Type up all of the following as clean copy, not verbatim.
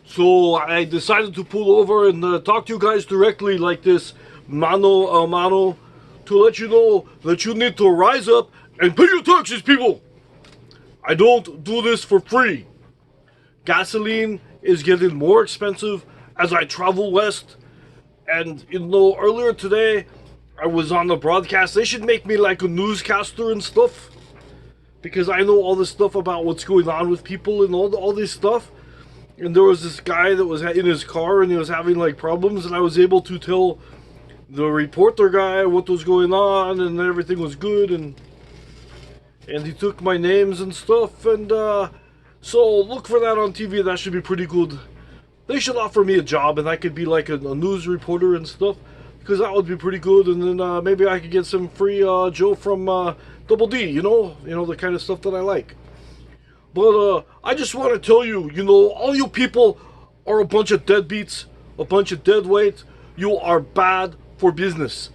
So I decided to pull over and talk to you guys directly like this, mano a mano, to let you know that you need to rise up and pay your taxes, people. I don't do this for free. Gasoline is getting more expensive as I travel west. And earlier today, I was on the broadcast. They should make me like a newscaster and stuff, because I know all this stuff about what's going on with people and all this stuff. And there was this guy that was in his car and he was having like problems, and I was able to tell the reporter guy what was going on, and everything was good, and he took my names and stuff, and so look for that on TV. That should be pretty good. They should offer me a job and I could be like a news reporter and stuff, because that would be pretty good. And then maybe I could get some free Joe from Double D, the kind of stuff that I like. But I just want to tell you, all you people are a bunch of deadbeats, a bunch of deadweight. You are bad for business.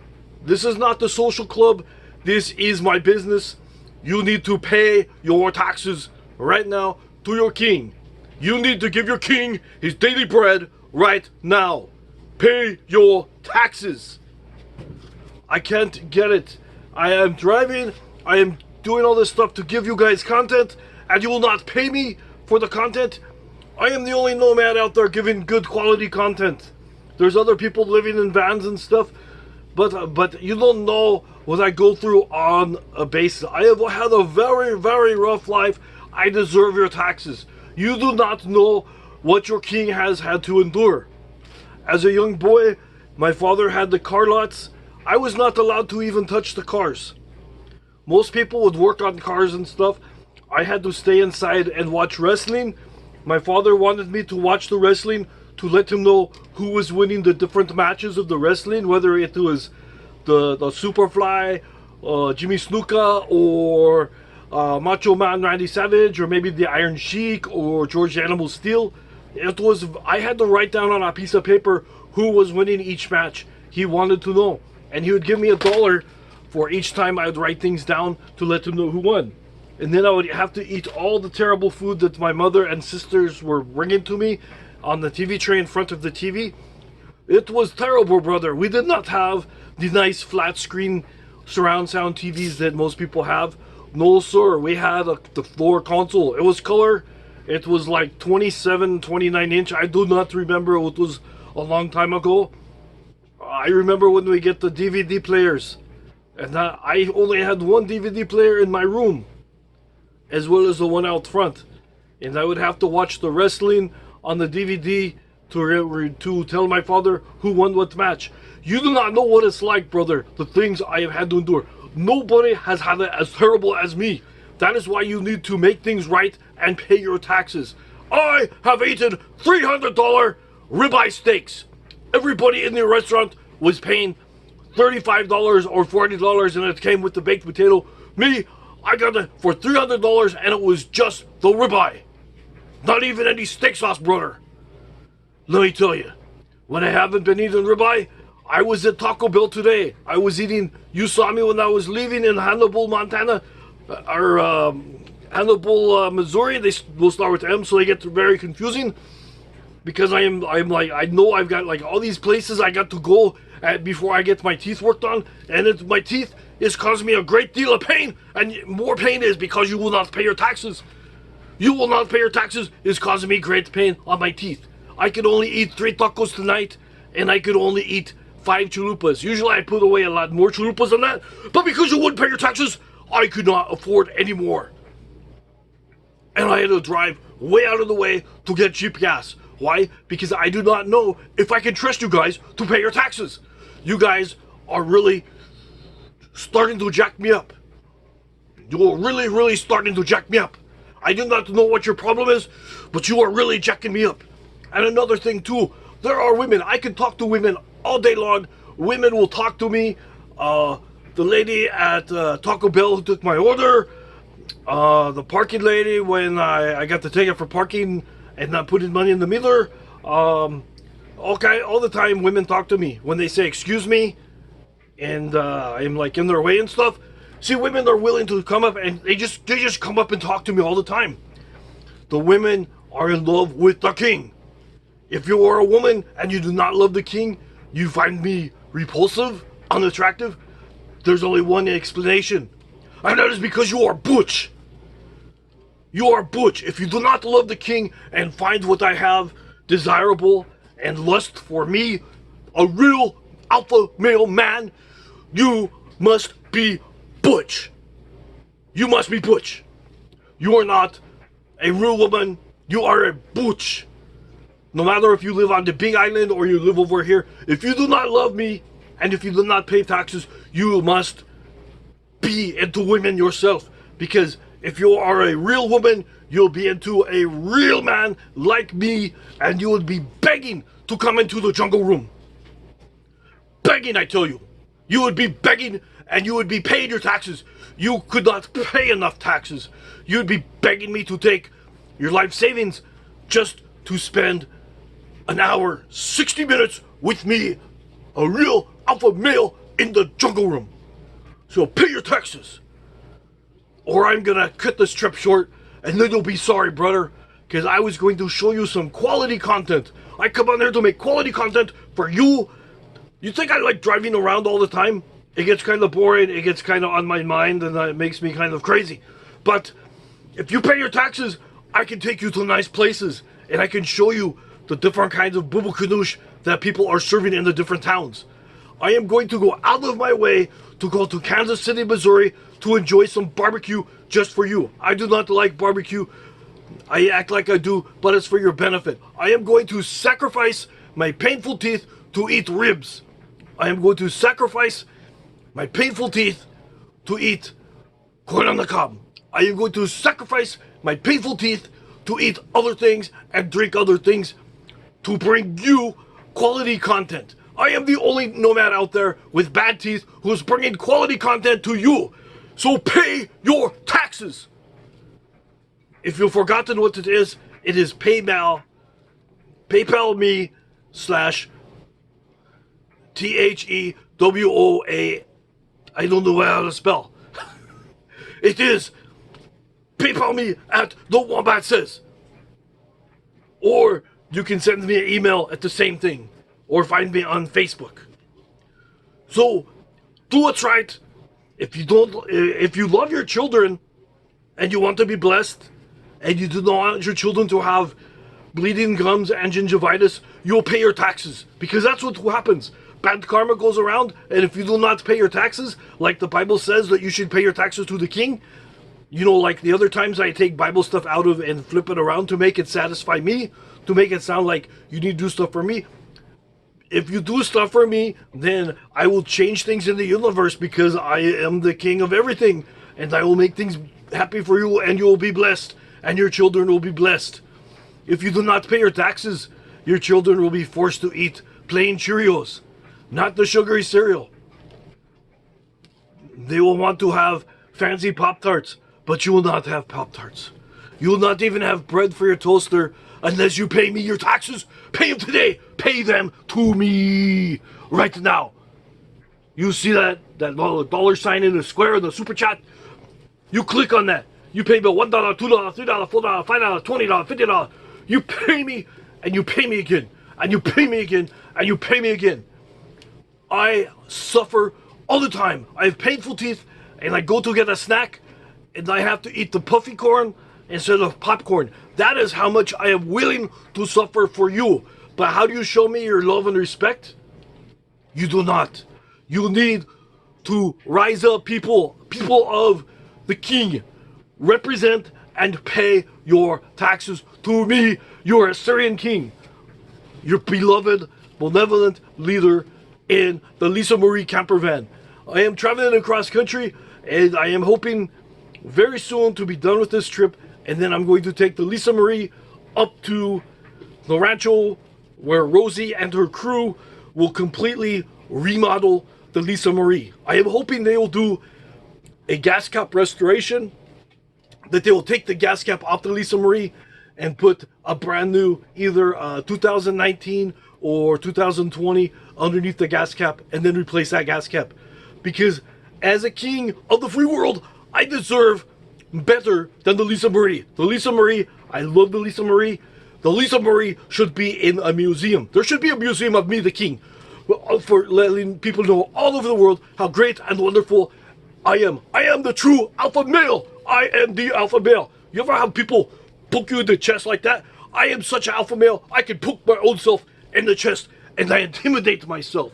This is not the social club. This is my business. You need to pay your taxes right now to your king. You need to give your king his daily bread right now. Pay your taxes. I can't get it. I am driving. I am doing all this stuff to give you guys content, and you will not pay me for the content. I am the only nomad out there giving good quality content. There's other people living in vans and stuff, but you don't know what I go through on a basis. I have had a very, very rough life. I deserve your taxes. You do not know what your king has had to endure. As a young boy, my father had the car lots. I was not allowed to even touch the cars. Most people would work on cars and stuff. I had to stay inside and watch wrestling. My father wanted me to watch the wrestling to let him know who was winning the different matches of the wrestling, whether it was the Superfly, Jimmy Snuka, or Macho Man Randy Savage, or maybe the Iron Sheik, or George Animal Steel. I had to write down on a piece of paper who was winning each match. He wanted to know, and he would give me $1 for each time I would write things down to let him know who won. And then I would have to eat all the terrible food that my mother and sisters were bringing to me on the TV tray in front of the TV. It was terrible, brother. We did not have the nice flat screen surround sound TVs that most people have. No, sir. We had the floor console. It was color. It was like 27, 29 inch. I do not remember. It was a long time ago. I remember when we get the DVD players. And I only had one DVD player in my room, as well as the one out front. And I would have to watch the wrestling on the DVD to tell my father who won what match. You do not know what it's like, brother, the things I have had to endure. Nobody has had it as terrible as me. That is why you need to make things right and pay your taxes. I have eaten $300 ribeye steaks. Everybody in the restaurant was paying $35 or $40, and it came with the baked potato. Me, I got it for $300, and it was just the ribeye. Not even any steak sauce, brother. Let me tell you, when I haven't been eating ribeye, I was at Taco Bell today. I was eating, you saw me when I was leaving in Hannibal, Montana, or Hannibal, Missouri. They will start with M, so they get very confusing. Because I'm like, I know I've got like all these places I got to go at before I get my teeth worked on, and my teeth is causing me a great deal of pain, and more pain is because you will not pay your taxes. You will not pay your taxes is causing me great pain on my teeth. I could only eat 3 tacos tonight, and I could only eat 5 chalupas. Usually I put away a lot more chalupas than that, but because you wouldn't pay your taxes, I could not afford any more. And I had to drive way out of the way to get cheap gas. Why? Because I do not know if I can trust you guys to pay your taxes. You guys are really starting to jack me up. You are really, really starting to jack me up. I do not know what your problem is, but you are really jacking me up. And another thing too, there are women. I can talk to women all day long. Women will talk to me. The lady at Taco Bell who took my order. The parking lady when I got the ticket for parking and not putting money in the meter. Okay, all the time women talk to me when they say excuse me, and I'm like in their way and stuff. See, women are willing to come up, and they just come up and talk to me all the time. The women are in love with the king. If you are a woman and you do not love the king, you find me repulsive, unattractive, there's only one explanation. And that is because you are butch. You are butch. If you do not love the king and find what I have desirable and lust for me, a real alpha male man, you must be butch. You must be butch. You are not a real woman. You are a butch. No matter if you live on the big island or you live over here, if you do not love me and if you do not pay taxes, you must be into women yourself. Because if you are a real woman, you'll be into a real man like me, and you would be begging to come into the jungle room. Begging, I tell you. You would be begging, and you would be paying your taxes. You could not pay enough taxes. You'd be begging me to take your life savings just to spend an hour, 60 minutes with me, a real alpha male in the jungle room. So pay your taxes, or I'm gonna cut this trip short, and then you'll be sorry, brother, because I was going to show you some quality content. I come on here to make quality content for you. You think I like driving around all the time? It gets kind of boring, it gets kind of on my mind, and it makes me kind of crazy. But if you pay your taxes, I can take you to nice places, and I can show you the different kinds of bubble ganoush that people are serving in the different towns. I am going to go out of my way to go to Kansas City, Missouri to enjoy some barbecue just for you. I do not like barbecue. I act like I do, but it's for your benefit. I am going to sacrifice my painful teeth to eat ribs. I am going to sacrifice my painful teeth to eat corn on the cob. I am going to sacrifice my painful teeth to eat other things and drink other things to bring you quality content. I am the only nomad out there with bad teeth who's bringing quality content to you. So pay your taxes. If you've forgotten what it is PayPal me / THEWOA. I don't know how to spell. It is PayPal me at the Wombat Says. Or you can send me an email at the same thing. Or find me on Facebook. So do what's right. If you love your children and you want to be blessed and you do not want your children to have bleeding gums and gingivitis, you'll pay your taxes, because that's what happens. Bad karma goes around, and if you do not pay your taxes, like the Bible says that you should pay your taxes to the king, you know, like the other times I take Bible stuff out of and flip it around to make it satisfy me, to make it sound like you need to do stuff for me. If you do stuff for me, then I will change things in the universe, because I am the king of everything, and I will make things happy for you, and you will be blessed, and your children will be blessed. If you do not pay your taxes, your children will be forced to eat plain Cheerios, not the sugary cereal. They will want to have fancy Pop-Tarts, but you will not have Pop-Tarts. You will not even have bread for your toaster unless you pay me your taxes. Pay them today. Pay them to me right now. You see that dollar sign in the square in the super chat? You click on that. You pay me $1, $2, $3, $4, $5, $20, $50. You pay me, and you pay me again, and you pay me again, and you pay me again. I suffer all the time. I have painful teeth, and I go to get a snack, and I have to eat the puffy corn instead of popcorn. That is how much I am willing to suffer for you. But how do you show me your love and respect? You do not. You need to rise up, people of the king. Represent and pay your taxes to me, your Assyrian king, your beloved, benevolent leader in the Lisa Marie camper van. I am traveling across country, and I am hoping very soon to be done with this trip, and then I'm going to take the Lisa Marie up to the rancho where Rosie and her crew will completely remodel the Lisa Marie. I am hoping they will do a gas cap restoration, that they will take the gas cap off the Lisa Marie and put a brand new, either 2019 or 2020 underneath the gas cap, and then replace that gas cap. Because as a king of the free world, I deserve better than the Lisa Marie. The Lisa Marie, I love the Lisa Marie, The Lisa Marie should be in a museum. There should be a museum of me, the king, for letting people know all over the world how great and wonderful I am. I am the true alpha male. I am the alpha male. You ever have people poke you in the chest like that? I am such an alpha male, I can poke my own self in the chest and I intimidate myself.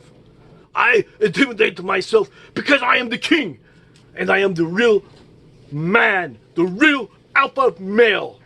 I intimidate myself because I am the king and I am the real man, the real alpha male.